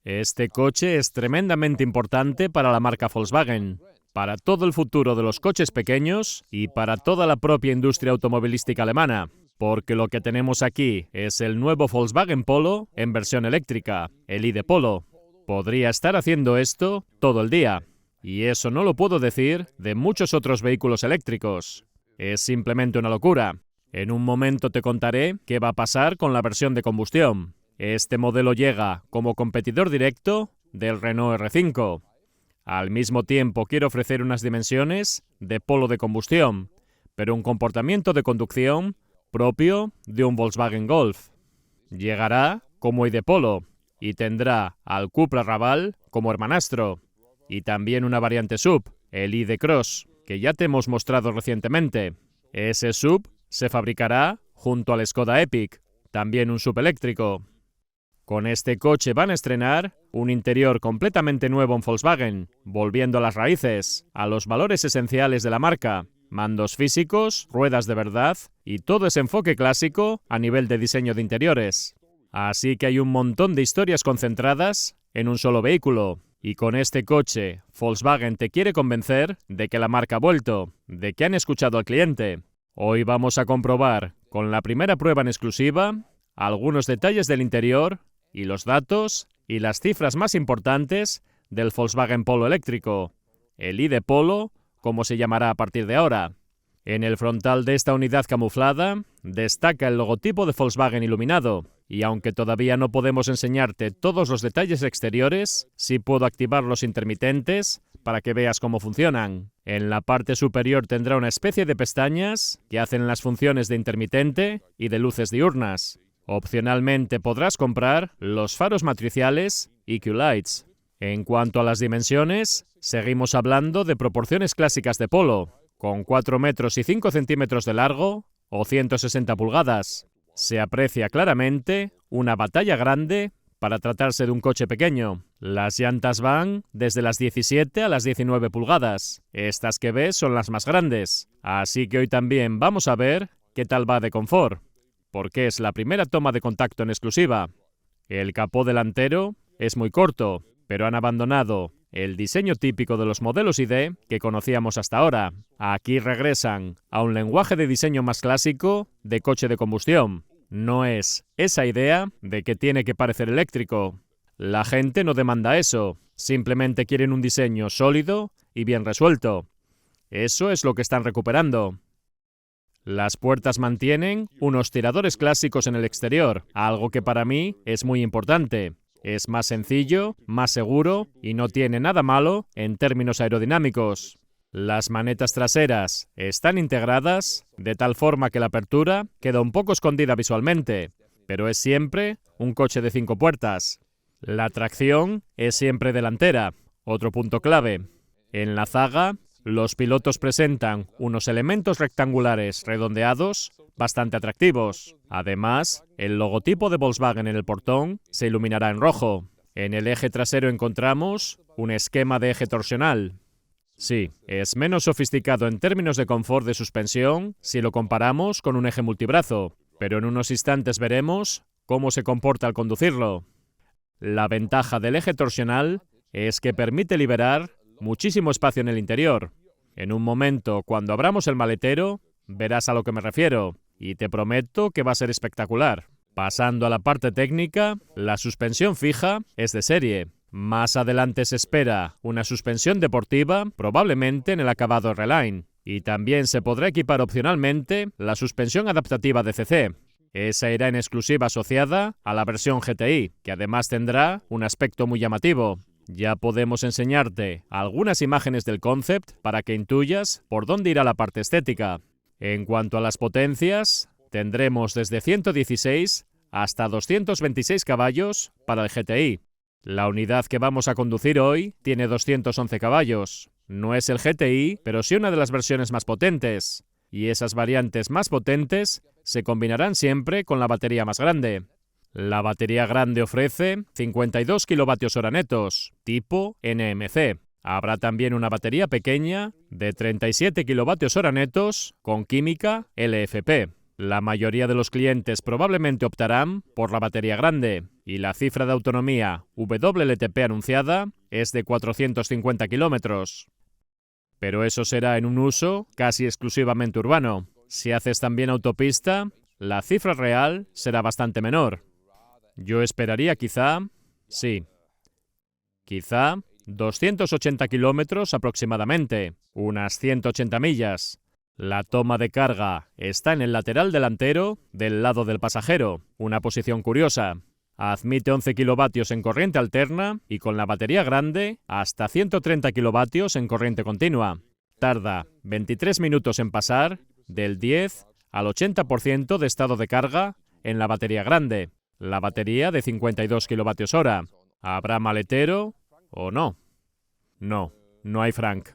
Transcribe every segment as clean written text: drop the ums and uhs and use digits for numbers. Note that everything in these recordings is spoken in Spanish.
Este coche es tremendamente importante para la marca Volkswagen, para todo el futuro de los coches pequeños y para toda la propia industria automovilística alemana, porque lo que tenemos aquí es el nuevo Volkswagen Polo en versión eléctrica, el ID Polo. Podría estar haciendo esto todo el día, y eso no lo puedo decir de muchos otros vehículos eléctricos. Es simplemente una locura. En un momento te contaré qué va a pasar con la versión de combustión. Este modelo llega como competidor directo del Renault R5. Al mismo tiempo quiere ofrecer unas dimensiones de Polo de combustión, pero un comportamiento de conducción propio de un Volkswagen Golf. Llegará como ID Polo y tendrá al Cupra Raval como hermanastro, y también una variante SUV, el ID Cross, que ya te hemos mostrado recientemente. Ese SUV se fabricará junto al Skoda Epic, también un SUV eléctrico. Con este coche van a estrenar un interior completamente nuevo en Volkswagen, volviendo a las raíces, a los valores esenciales de la marca, mandos físicos, ruedas de verdad y todo ese enfoque clásico a nivel de diseño de interiores. Así que hay un montón de historias concentradas en un solo vehículo, y con este coche Volkswagen te quiere convencer de que la marca ha vuelto, de que han escuchado al cliente. Hoy vamos a comprobar, con la primera prueba en exclusiva, algunos detalles del interior y los datos y las cifras más importantes del Volkswagen Polo eléctrico, el ID Polo, como se llamará a partir de ahora. En el frontal de esta unidad camuflada destaca el logotipo de Volkswagen iluminado, y aunque todavía no podemos enseñarte todos los detalles exteriores, sí puedo activar los intermitentes para que veas cómo funcionan. En la parte superior tendrá una especie de pestañas que hacen las funciones de intermitente y de luces diurnas. Opcionalmente podrás comprar los faros matriciales EQ Lights. En cuanto a las dimensiones, seguimos hablando de proporciones clásicas de Polo, con 4 metros y 5 centímetros de largo o 160 pulgadas. Se aprecia claramente una batalla grande para tratarse de un coche pequeño. Las llantas van desde las 17 a las 19 pulgadas. Estas que ves son las más grandes. Así que hoy también vamos a ver qué tal va de confort, porque es la primera toma de contacto en exclusiva. El capó delantero es muy corto, pero han abandonado el diseño típico de los modelos ID que conocíamos hasta ahora. Aquí regresan a un lenguaje de diseño más clásico de coche de combustión. No es esa idea de que tiene que parecer eléctrico. La gente no demanda eso, simplemente quieren un diseño sólido y bien resuelto. Eso es lo que están recuperando. Las puertas mantienen unos tiradores clásicos en el exterior, algo que para mí es muy importante. Es más sencillo, más seguro y no tiene nada malo en términos aerodinámicos. Las manetas traseras están integradas de tal forma que la apertura queda un poco escondida visualmente, pero es siempre un coche de 5 puertas. La tracción es siempre delantera, otro punto clave. En la zaga, los pilotos presentan unos elementos rectangulares redondeados bastante atractivos. Además, el logotipo de Volkswagen en el portón se iluminará en rojo. En el eje trasero encontramos un esquema de eje torsional. Sí, es menos sofisticado en términos de confort de suspensión si lo comparamos con un eje multibrazo, pero en unos instantes veremos cómo se comporta al conducirlo. La ventaja del eje torsional es que permite liberar muchísimo espacio en el interior. En un momento, cuando abramos el maletero, verás a lo que me refiero, y te prometo que va a ser espectacular. Pasando a la parte técnica, la suspensión fija es de serie. Más adelante se espera una suspensión deportiva, probablemente en el acabado R-Line, y también se podrá equipar opcionalmente la suspensión adaptativa DCC. Esa irá en exclusiva asociada a la versión GTI, que además tendrá un aspecto muy llamativo. Ya podemos enseñarte algunas imágenes del concept para que intuyas por dónde irá la parte estética. En cuanto a las potencias, tendremos desde 116 hasta 226 caballos para el GTI. La unidad que vamos a conducir hoy tiene 211 caballos. No es el GTI, pero sí una de las versiones más potentes. Y esas variantes más potentes se combinarán siempre con la batería más grande. La batería grande ofrece 52 kWh netos, tipo NMC. Habrá también una batería pequeña de 37 kWh netos con química LFP. La mayoría de los clientes probablemente optarán por la batería grande y la cifra de autonomía WLTP anunciada es de 450 kilómetros. Pero eso será en un uso casi exclusivamente urbano. Si haces también autopista, la cifra real será bastante menor. Yo esperaría quizá 280 kilómetros aproximadamente, unas 180 millas. La toma de carga está en el lateral delantero del lado del pasajero, una posición curiosa. Admite 11 kilovatios en corriente alterna y con la batería grande hasta 130 kilovatios en corriente continua. Tarda 23 minutos en pasar del 10 al 80% de estado de carga en la batería grande, la batería de 52 kilovatios hora. ¿Habrá maletero o no? No hay Frank.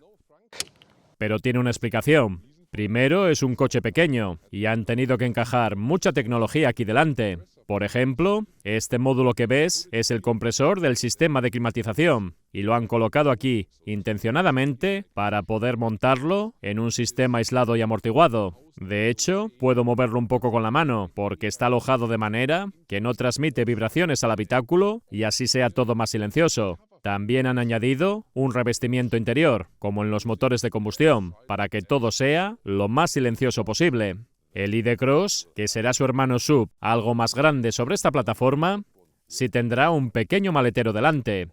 Pero tiene una explicación. Primero, es un coche pequeño y han tenido que encajar mucha tecnología aquí delante. Por ejemplo, este módulo que ves es el compresor del sistema de climatización y lo han colocado aquí intencionadamente para poder montarlo en un sistema aislado y amortiguado. De hecho, puedo moverlo un poco con la mano porque está alojado de manera que no transmite vibraciones al habitáculo y así sea todo más silencioso. También han añadido un revestimiento interior, como en los motores de combustión, para que todo sea lo más silencioso posible. El ID.Cross, que será su hermano SUV algo más grande sobre esta plataforma, sí tendrá un pequeño maletero delante.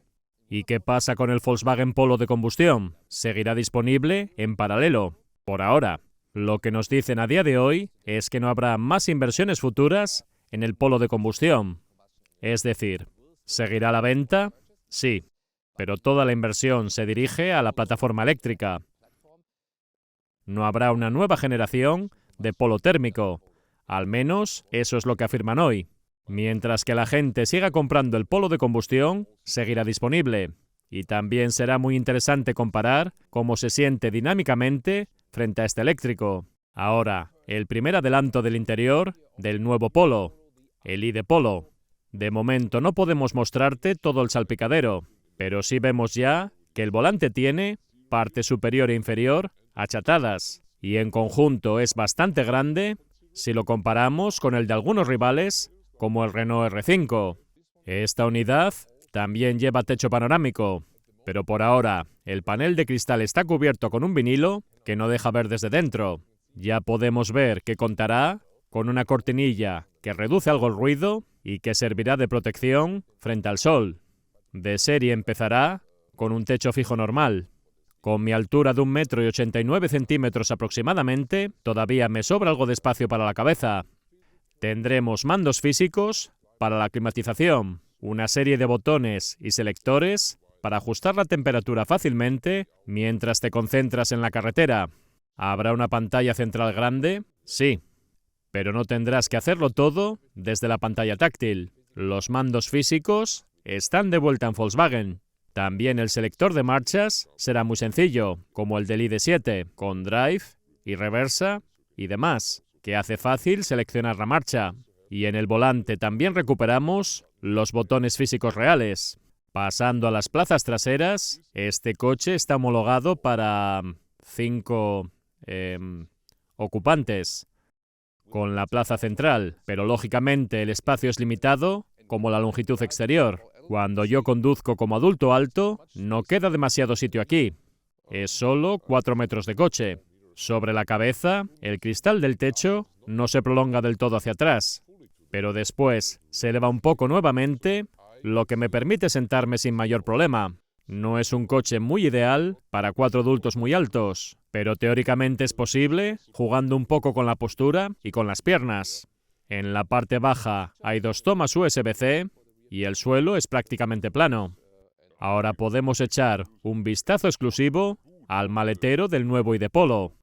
¿Y qué pasa con el Volkswagen Polo de combustión? Seguirá disponible en paralelo, por ahora. Lo que nos dicen a día de hoy es que no habrá más inversiones futuras en el Polo de combustión. Es decir, ¿seguirá a la venta? Sí, pero toda la inversión se dirige a la plataforma eléctrica. No habrá una nueva generación de Polo térmico, al menos eso es lo que afirman hoy. Mientras que la gente siga comprando el Polo de combustión, seguirá disponible. Y también será muy interesante comparar cómo se siente dinámicamente frente a este eléctrico. Ahora, el primer adelanto del interior del nuevo Polo, el ID Polo. De momento no podemos mostrarte todo el salpicadero, pero sí vemos ya que el volante tiene parte superior e inferior achatadas y en conjunto es bastante grande si lo comparamos con el de algunos rivales como el Renault R5. Esta unidad también lleva techo panorámico, pero por ahora el panel de cristal está cubierto con un vinilo que no deja ver desde dentro. Ya podemos ver que contará con una cortinilla que reduce algo el ruido y que servirá de protección frente al sol. De serie empezará con un techo fijo normal. Con mi altura de 1,89 m aproximadamente, todavía me sobra algo de espacio para la cabeza. Tendremos mandos físicos para la climatización, una serie de botones y selectores para ajustar la temperatura fácilmente mientras te concentras en la carretera. ¿Habrá una pantalla central grande? Sí, pero no tendrás que hacerlo todo desde la pantalla táctil. Los mandos físicos están de vuelta en Volkswagen. También el selector de marchas será muy sencillo, como el del ID.7, con drive y reversa y demás, que hace fácil seleccionar la marcha. Y en el volante también recuperamos los botones físicos reales. Pasando a las plazas traseras, este coche está homologado para 5 ocupantes, con la plaza central, pero lógicamente el espacio es limitado, como la longitud exterior. Cuando yo conduzco como adulto alto, no queda demasiado sitio aquí. Es solo 4 metros de coche. Sobre la cabeza, el cristal del techo no se prolonga del todo hacia atrás, pero después se eleva un poco nuevamente, lo que me permite sentarme sin mayor problema. No es un coche muy ideal para 4 adultos muy altos, pero teóricamente es posible jugando un poco con la postura y con las piernas. En la parte baja hay 2 tomas USB-C y el suelo es prácticamente plano. Ahora podemos echar un vistazo exclusivo al maletero del nuevo ID Polo.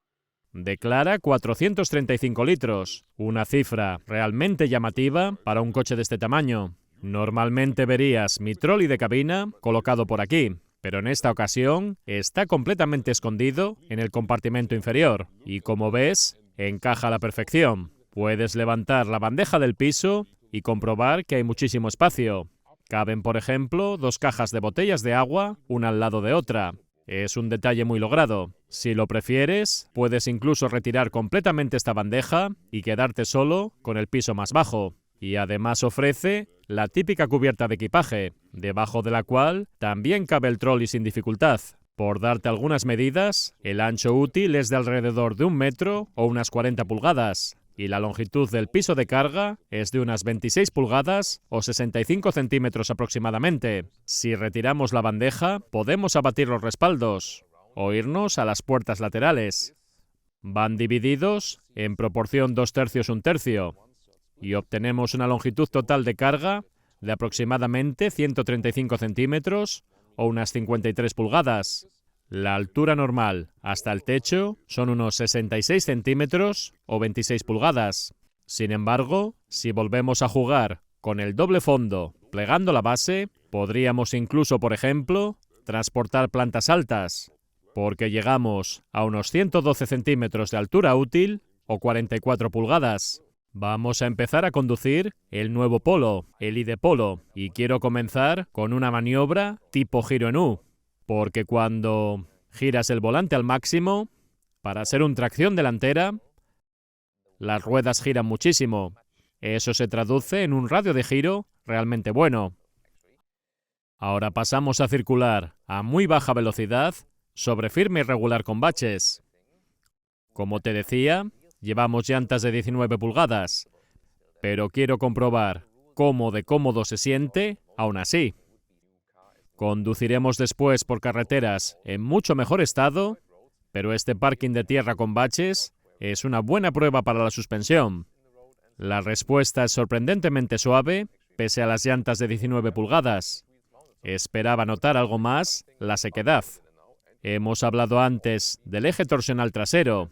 Declara 435 litros, una cifra realmente llamativa para un coche de este tamaño. Normalmente verías mi trolley de cabina colocado por aquí, pero en esta ocasión está completamente escondido en el compartimento inferior y, como ves, encaja a la perfección. Puedes levantar la bandeja del piso y comprobar que hay muchísimo espacio. Caben, por ejemplo, 2 cajas de botellas de agua, una al lado de otra. Es un detalle muy logrado. Si lo prefieres, puedes incluso retirar completamente esta bandeja y quedarte solo con el piso más bajo. Y además ofrece la típica cubierta de equipaje, debajo de la cual también cabe el trolley sin dificultad. Por darte algunas medidas, el ancho útil es de alrededor de 1 metro o unas 40 pulgadas, y la longitud del piso de carga es de unas 26 pulgadas o 65 centímetros aproximadamente. Si retiramos la bandeja, podemos abatir los respaldos o irnos a las puertas laterales. Van divididos en proporción 2/3, 1/3, y obtenemos una longitud total de carga de aproximadamente 135 centímetros o unas 53 pulgadas. La altura normal hasta el techo son unos 66 centímetros o 26 pulgadas. Sin embargo, si volvemos a jugar con el doble fondo plegando la base, podríamos incluso, por ejemplo, transportar plantas altas, porque llegamos a unos 112 centímetros de altura útil o 44 pulgadas. Vamos a empezar a conducir el nuevo Polo, el ID Polo, y quiero comenzar con una maniobra tipo giro en U, porque cuando giras el volante al máximo, para ser un tracción delantera, las ruedas giran muchísimo. Eso se traduce en un radio de giro realmente bueno. Ahora pasamos a circular a muy baja velocidad sobre firme y regular con baches. Como te decía, llevamos llantas de 19 pulgadas, pero quiero comprobar cómo de cómodo se siente aún así. Conduciremos después por carreteras en mucho mejor estado, pero este parking de tierra con baches es una buena prueba para la suspensión. La respuesta es sorprendentemente suave, pese a las llantas de 19 pulgadas. Esperaba notar algo más la sequedad. Hemos hablado antes del eje torsional trasero,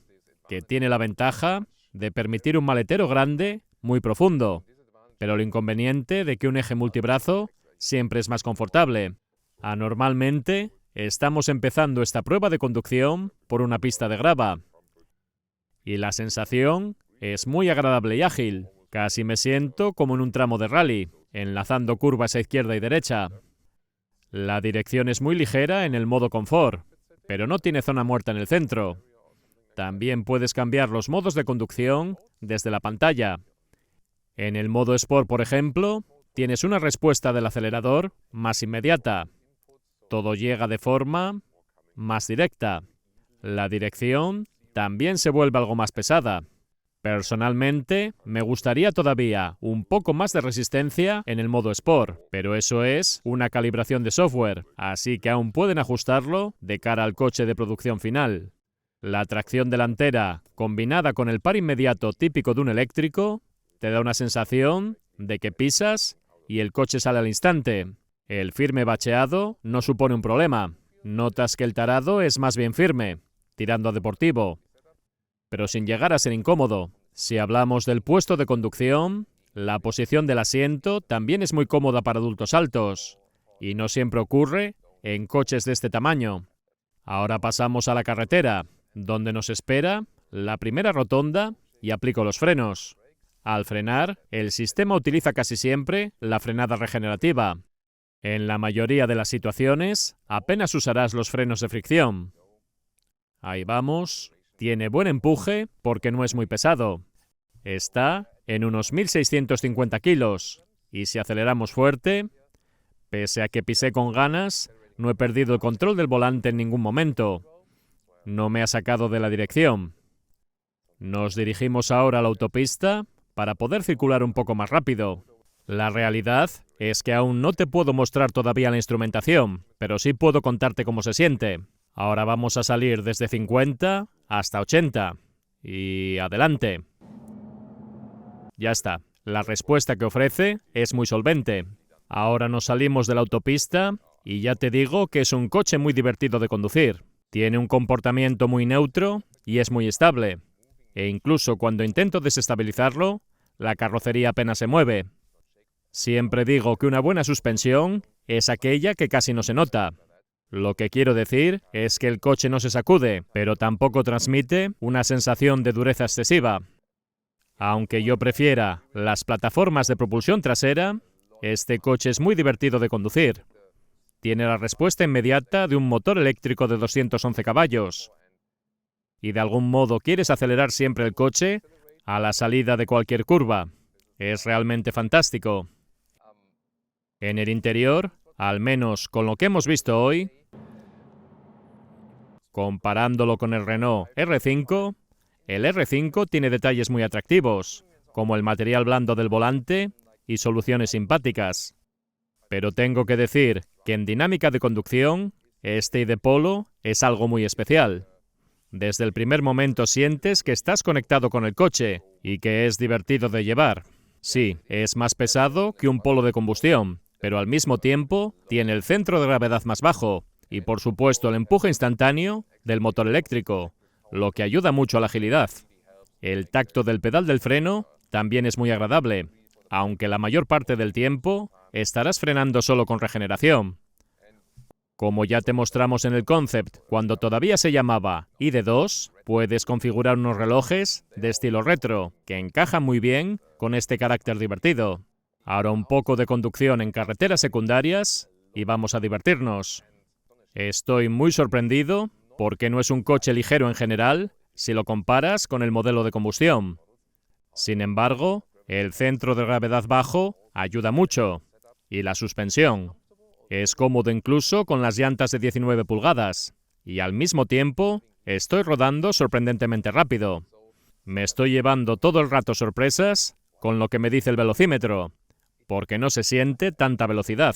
que tiene la ventaja de permitir un maletero grande muy profundo, pero el inconveniente de que un eje multibrazo siempre es más confortable. Anormalmente, estamos empezando esta prueba de conducción por una pista de grava, y la sensación es muy agradable y ágil. Casi me siento como en un tramo de rally, enlazando curvas a izquierda y derecha. La dirección es muy ligera en el modo confort, pero no tiene zona muerta en el centro. También puedes cambiar los modos de conducción desde la pantalla. En el modo Sport, por ejemplo, tienes una respuesta del acelerador más inmediata. Todo llega de forma más directa. La dirección también se vuelve algo más pesada. Personalmente, me gustaría todavía un poco más de resistencia en el modo Sport, pero eso es una calibración de software, así que aún pueden ajustarlo de cara al coche de producción final. La tracción delantera, combinada con el par inmediato típico de un eléctrico, te da una sensación de que pisas y el coche sale al instante. El firme bacheado no supone un problema. Notas que el tarado es más bien firme, tirando a deportivo, pero sin llegar a ser incómodo. Si hablamos del puesto de conducción, la posición del asiento también es muy cómoda para adultos altos, y no siempre ocurre en coches de este tamaño. Ahora pasamos a la carretera, donde nos espera la primera rotonda y aplico los frenos. Al frenar, el sistema utiliza casi siempre la frenada regenerativa. En la mayoría de las situaciones, apenas usarás los frenos de fricción. Ahí vamos. Tiene buen empuje porque no es muy pesado. Está en unos 1.650 kilos. Y si aceleramos fuerte, pese a que pisé con ganas, no he perdido el control del volante en ningún momento. No me ha sacado de la dirección. Nos dirigimos ahora a la autopista para poder circular un poco más rápido. La realidad es que aún no te puedo mostrar todavía la instrumentación, pero sí puedo contarte cómo se siente. Ahora vamos a salir desde 50 hasta 80. Y adelante. Ya está. La respuesta que ofrece es muy solvente. Ahora nos salimos de la autopista y ya te digo que es un coche muy divertido de conducir. Tiene un comportamiento muy neutro y es muy estable. E incluso cuando intento desestabilizarlo, la carrocería apenas se mueve. Siempre digo que una buena suspensión es aquella que casi no se nota. Lo que quiero decir es que el coche no se sacude, pero tampoco transmite una sensación de dureza excesiva. Aunque yo prefiera las plataformas de propulsión trasera, este coche es muy divertido de conducir. tiene la respuesta inmediata de un motor eléctrico de 211 caballos. Y de algún modo quieres acelerar siempre el coche a la salida de cualquier curva. Es realmente fantástico. En el interior, al menos con lo que hemos visto hoy, comparándolo con el Renault R5, el R5 tiene detalles muy atractivos, como el material blando del volante y soluciones simpáticas. Pero tengo que decir que en dinámica de conducción, este ID.Polo es algo muy especial. Desde el primer momento sientes que estás conectado con el coche y que es divertido de llevar. Sí, es más pesado que un Polo de combustión, pero al mismo tiempo tiene el centro de gravedad más bajo y por supuesto el empuje instantáneo del motor eléctrico, lo que ayuda mucho a la agilidad. El tacto del pedal del freno también es muy agradable, aunque la mayor parte del tiempo estarás frenando solo con regeneración. Como ya te mostramos en el concept, cuando todavía se llamaba ID.2, puedes configurar unos relojes de estilo retro, que encajan muy bien con este carácter divertido. Ahora un poco de conducción en carreteras secundarias y vamos a divertirnos. Estoy muy sorprendido porque no es un coche ligero en general si lo comparas con el modelo de combustión. Sin embargo, el centro de gravedad bajo ayuda mucho, y la suspensión. Es cómodo incluso con las llantas de 19 pulgadas, y al mismo tiempo estoy rodando sorprendentemente rápido. Me estoy llevando todo el rato sorpresas con lo que me dice el velocímetro, porque no se siente tanta velocidad.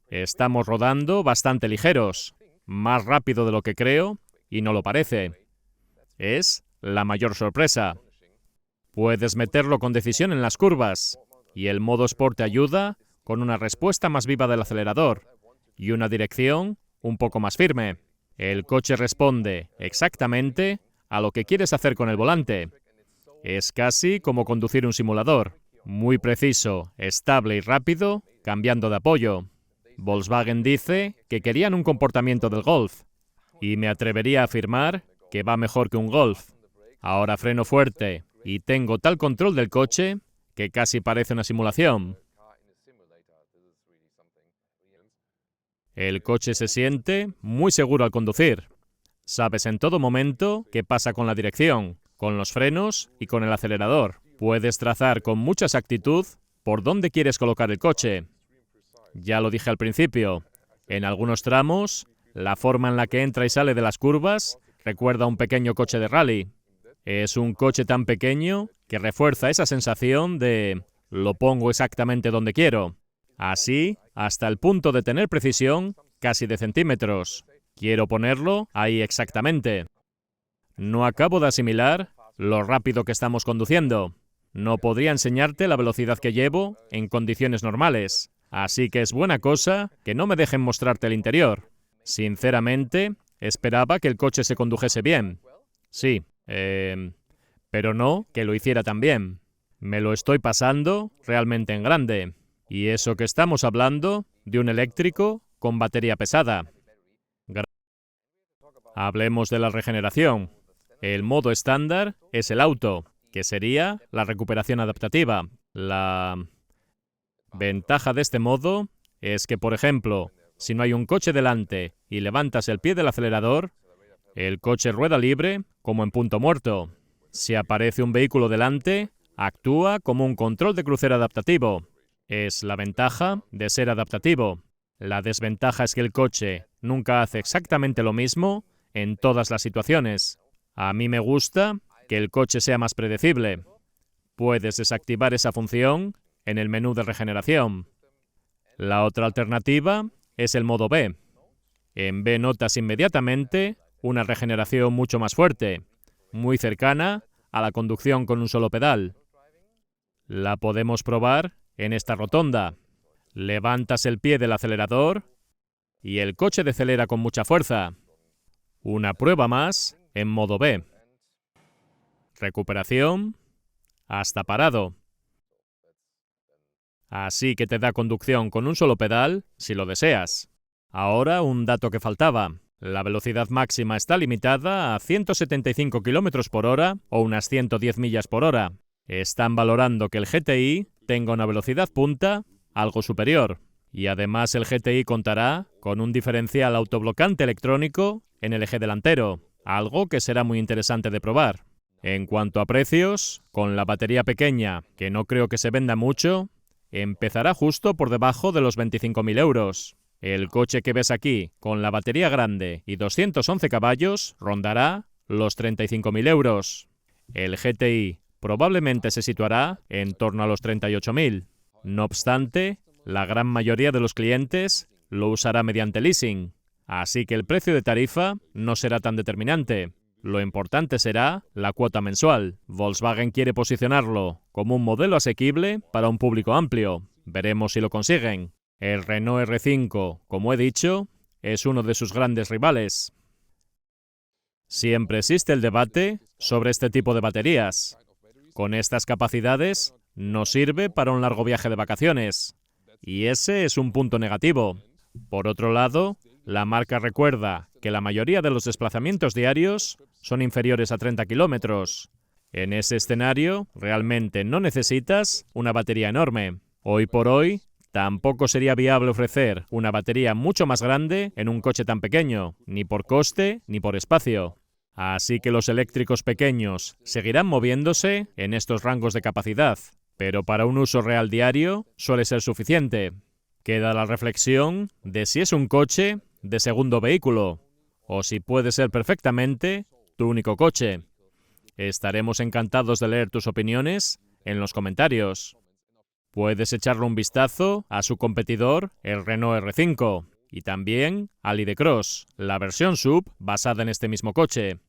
Estamos rodando bastante ligeros, más rápido de lo que creo, y no lo parece. Es la mayor sorpresa. Puedes meterlo con decisión en las curvas, y el modo Sport te ayuda con una respuesta más viva del acelerador y una dirección un poco más firme. El coche responde exactamente a lo que quieres hacer con el volante. Es casi como conducir un simulador, muy preciso, estable y rápido, cambiando de apoyo. Volkswagen dice que querían un comportamiento del Golf, y me atrevería a afirmar que va mejor que un Golf. Ahora freno fuerte y tengo tal control del coche que casi parece una simulación. El coche se siente muy seguro al conducir. Sabes en todo momento qué pasa con la dirección, con los frenos y con el acelerador. Puedes trazar con mucha exactitud por dónde quieres colocar el coche. Ya lo dije al principio, en algunos tramos, la forma en la que entra y sale de las curvas recuerda a un pequeño coche de rally. Es un coche tan pequeño que refuerza esa sensación de lo pongo exactamente donde quiero. Así, hasta el punto de tener precisión casi de centímetros. Quiero ponerlo ahí exactamente. No acabo de asimilar lo rápido que estamos conduciendo. No podría enseñarte la velocidad que llevo en condiciones normales. Así que es buena cosa que no me dejen mostrarte el interior. Sinceramente, esperaba que el coche se condujese bien. Sí, pero no que lo hiciera tan bien. Me lo estoy pasando realmente en grande. Y eso que estamos hablando de un eléctrico con batería pesada. Hablemos de la regeneración. El modo estándar es el auto, que sería la recuperación adaptativa. La ventaja de este modo es que, por ejemplo, si no hay un coche delante y levantas el pie del acelerador, el coche rueda libre como en punto muerto. Si aparece un vehículo delante, actúa como un control de crucero adaptativo. Es la ventaja de ser adaptativo. La desventaja es que el coche nunca hace exactamente lo mismo en todas las situaciones. A mí me gusta que el coche sea más predecible. Puedes desactivar esa función en el menú de regeneración. La otra alternativa es el modo B. En B notas inmediatamente una regeneración mucho más fuerte, muy cercana a la conducción con un solo pedal. La podemos probar en esta rotonda. Levantas el pie del acelerador y el coche decelera con mucha fuerza. Una prueba más en modo B. Recuperación hasta parado. Así que te da conducción con un solo pedal si lo deseas. Ahora un dato que faltaba. La velocidad máxima está limitada a 175 km por hora o unas 110 millas por hora. Están valorando que el GTI tenga una velocidad punta algo superior. Y además el GTI contará con un diferencial autoblocante electrónico en el eje delantero, algo que será muy interesante de probar. En cuanto a precios, con la batería pequeña, que no creo que se venda mucho, empezará justo por debajo de los 25.000 euros. El coche que ves aquí, con la batería grande y 211 caballos, rondará los 35.000 euros. El GTI probablemente se situará en torno a los 38.000. No obstante, la gran mayoría de los clientes lo usará mediante leasing, así que el precio de tarifa no será tan determinante. Lo importante será la cuota mensual. Volkswagen quiere posicionarlo como un modelo asequible para un público amplio. Veremos si lo consiguen. El Renault R5, como he dicho, es uno de sus grandes rivales. Siempre existe el debate sobre este tipo de baterías. Con estas capacidades, no sirve para un largo viaje de vacaciones. Y ese es un punto negativo. Por otro lado, la marca recuerda que la mayoría de los desplazamientos diarios son inferiores a 30 kilómetros. En ese escenario, realmente no necesitas una batería enorme. Hoy por hoy, tampoco sería viable ofrecer una batería mucho más grande en un coche tan pequeño, ni por coste ni por espacio. Así que los eléctricos pequeños seguirán moviéndose en estos rangos de capacidad, pero para un uso real diario suele ser suficiente. Queda la reflexión de si es un coche de segundo vehículo, o si puede ser perfectamente tu único coche. Estaremos encantados de leer tus opiniones en los comentarios. Puedes echarle un vistazo a su competidor, el Renault R5, y también al ID.Cross, la versión SUV basada en este mismo coche.